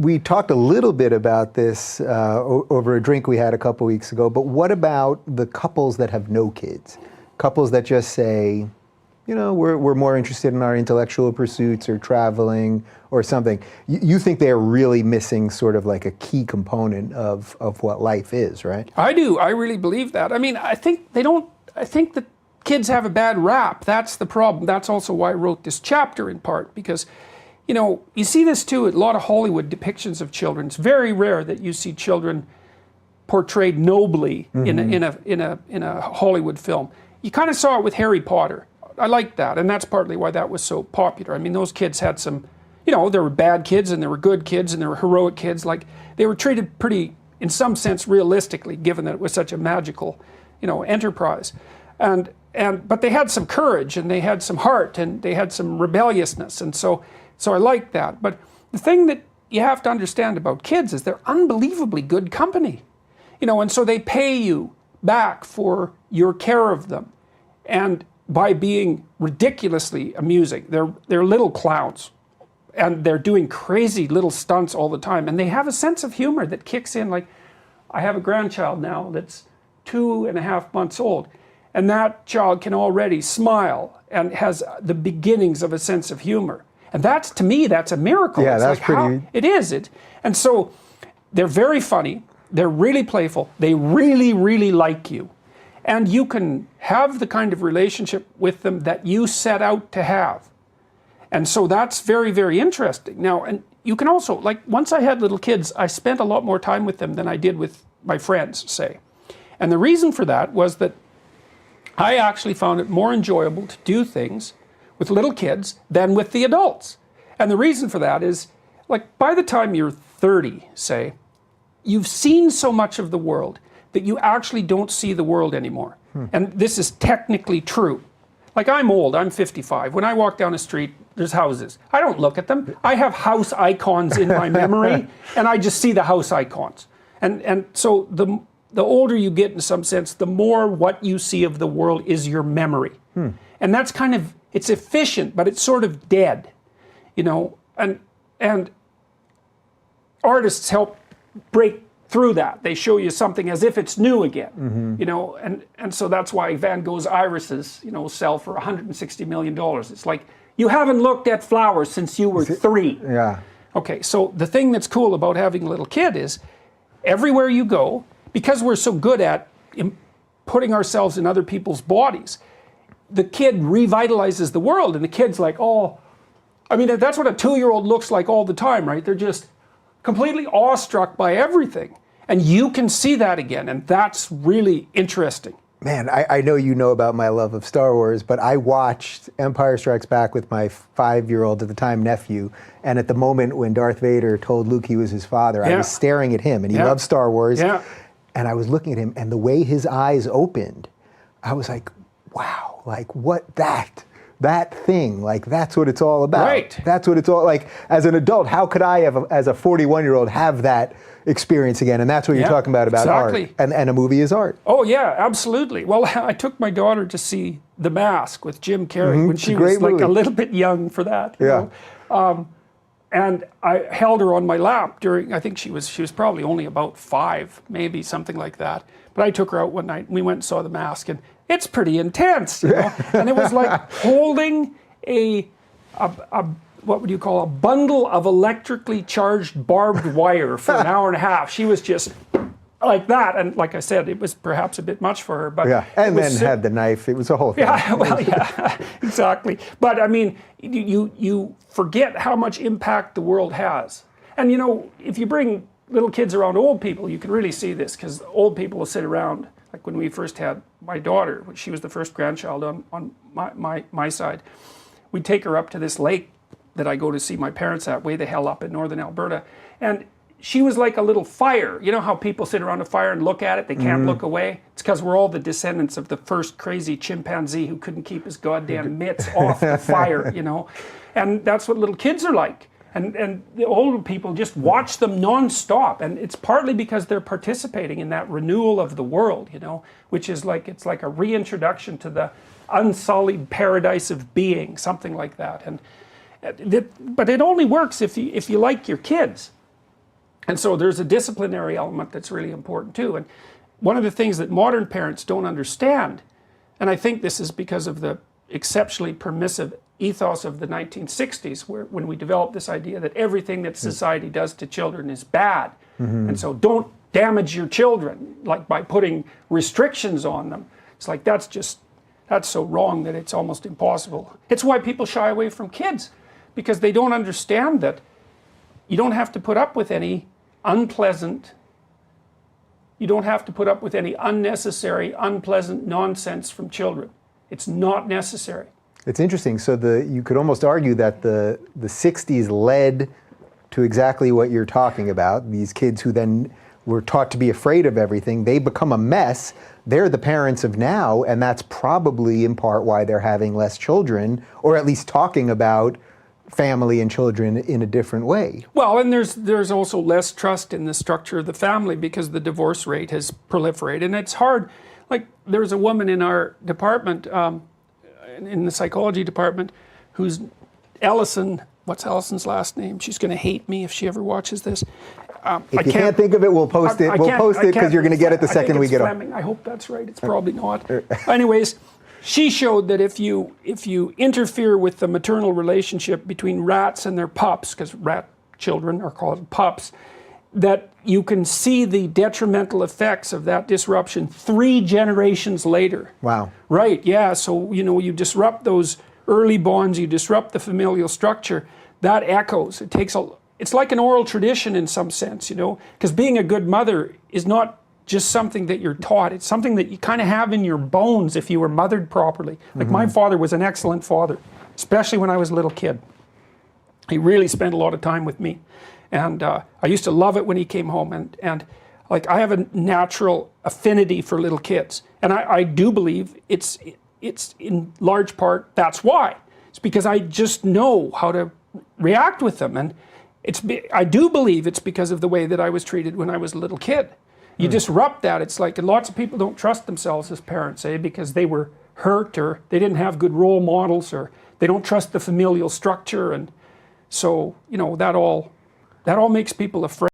we talked a little bit about this over a drink we had a couple weeks ago, but what about the couples that have no kids? Couples that just say, you know, we're more interested in our intellectual pursuits or traveling or something. You think they're really missing sort of like a key component of what life is, right? I do. I really believe that. I mean, I think that kids have a bad rap. That's the problem. That's also why I wrote this chapter in part, because, you know, you see this too at a lot of Hollywood depictions of children. It's very rare that you see children portrayed nobly in a Hollywood film. You kind of saw it with Harry Potter. I like that, and that's partly why that was so popular. I mean, those kids had some, you know, there were bad kids and there were good kids and there were heroic kids. Like, they were treated pretty, in some sense, realistically, given that it was such a magical, you know, enterprise. But they had some courage and they had some heart and they had some rebelliousness, and so I like that. But the thing that you have to understand about kids is they're unbelievably good company, you know, and so they pay you back for your care of them, and by being ridiculously amusing. They're little clowns, and they're doing crazy little stunts all the time, and they have a sense of humor that kicks in. Like, I have a grandchild now that's 2.5 months old, and that child can already smile and has the beginnings of a sense of humor. And that's, to me, that's a miracle. Yeah, it's that's like pretty... it is. And so they're very funny, they're really playful, they really, really like you. And you can have the kind of relationship with them that you set out to have. And so that's very, very interesting. Now, and you can also, like, once I had little kids, I spent a lot more time with them than I did with my friends, say. And the reason for that was that I actually found it more enjoyable to do things with little kids than with the adults. And the reason for that is, like, by the time you're 30, say, you've seen so much of the world that you actually don't see the world anymore. And this is technically true. Like, I'm old, I'm 55. When I walk down the street, there's houses. I don't look at them. I have house icons in my memory, and I just see the house icons. And so the older you get, in some sense, the more what you see of the world is your memory. And that's kind of, it's efficient, but it's sort of dead, you know, and artists help break through that. They show you something as if it's new again, you know, and so that's why Van Gogh's irises, you know, sell for $160 million. It's like, you haven't looked at flowers since you were 3. Yeah. Okay, so the thing that's cool about having a little kid is, everywhere you go, because we're so good at putting ourselves in other people's bodies, the kid revitalizes the world, and the kid's like, oh, I mean, that's what a 2-year-old looks like all the time, right? They're just completely awestruck by everything. And you can see that again, and that's really interesting. Man, I know you know about my love of Star Wars, but I watched Empire Strikes Back with my 5-year-old at the time nephew, and at the moment when Darth Vader told Luke he was his father, I was staring at him, and he loved Star Wars, and I was looking at him, and the way his eyes opened, I was like, wow, like, what, that thing, like, that's what it's all about. Right. That's what it's all, like, as an adult, how could I, as a 41-year-old, have that experience again? And that's what you're talking about exactly. art. And a movie is art. Oh, yeah, absolutely. Well, I took my daughter to see The Mask with Jim Carrey when she was, like, a little bit young for that. You know? And I held her on my lap during, I think she was probably only about 5, maybe, something like that. But I took her out one night, and we went and saw The Mask, and it's pretty intense, you know? And it was like holding a what would you call, a bundle of electrically charged barbed wire for an hour and a half. She was just like that, and like I said, it was perhaps a bit much for her. But and then had the knife. It was a whole thing. Yeah, well, exactly. But I mean, you forget how much impact the world has. And you know, if you bring little kids around old people, you can really see this, because old people will sit around. Like when we first had my daughter, she was the first grandchild on my side. We'd take her up to this lake that I go to see my parents at, way the hell up in northern Alberta. And she was like a little fire. You know how people sit around a fire and look at it, they can't look away? It's because we're all the descendants of the first crazy chimpanzee who couldn't keep his goddamn mitts off the fire, you know? And that's what little kids are like. And the older people just watch them non-stop. And it's partly because they're participating in that renewal of the world, you know, which is like, it's like a reintroduction to the unsullied paradise of being, something like that. But it only works if you like your kids. And so there's a disciplinary element that's really important too. And one of the things that modern parents don't understand, and I think this is because of the exceptionally permissive ethos of the 1960s, when we developed this idea that everything that society does to children is bad. And so don't damage your children, like by putting restrictions on them. It's like, that's so wrong that it's almost impossible. It's why people shy away from kids, because they don't understand that you don't have to put up with any unnecessary, unpleasant nonsense from children. It's not necessary. It's interesting. So you could almost argue that the 60s led to exactly what you're talking about. These kids who then were taught to be afraid of everything, they become a mess. They're the parents of now, and that's probably in part why they're having less children, or at least talking about family and children in a different way. Well, and there's also less trust in the structure of the family because the divorce rate has proliferated, and it's hard. Like, there's a woman in our department, in the psychology department, who's Ellison. What's Ellison's last name? She's going to hate me if she ever watches this. If you can't think of it, we'll post it. We'll post it because you're going to get it the second we get on. I hope that's right. It's probably not. Anyways, she showed that if you interfere with the maternal relationship between rats and their pups, because rat children are called pups, that you can see the detrimental effects of that disruption 3 generations later. Wow. Right, yeah. So, you disrupt those early bonds, you disrupt the familial structure, that echoes. It's like an oral tradition in some sense, because being a good mother is not just something that you're taught. It's something that you kind of have in your bones if you were mothered properly. Like, my father was an excellent father, especially when I was a little kid. He really spent a lot of time with me. And I used to love it when he came home. And like, I have a natural affinity for little kids. And I do believe it's in large part, that's why. It's because I just know how to react with them. And I do believe it's because of the way that I was treated when I was a little kid. You disrupt that. It's like, and lots of people don't trust themselves as parents, because they were hurt, or they didn't have good role models, or they don't trust the familial structure. And so, that all makes people afraid.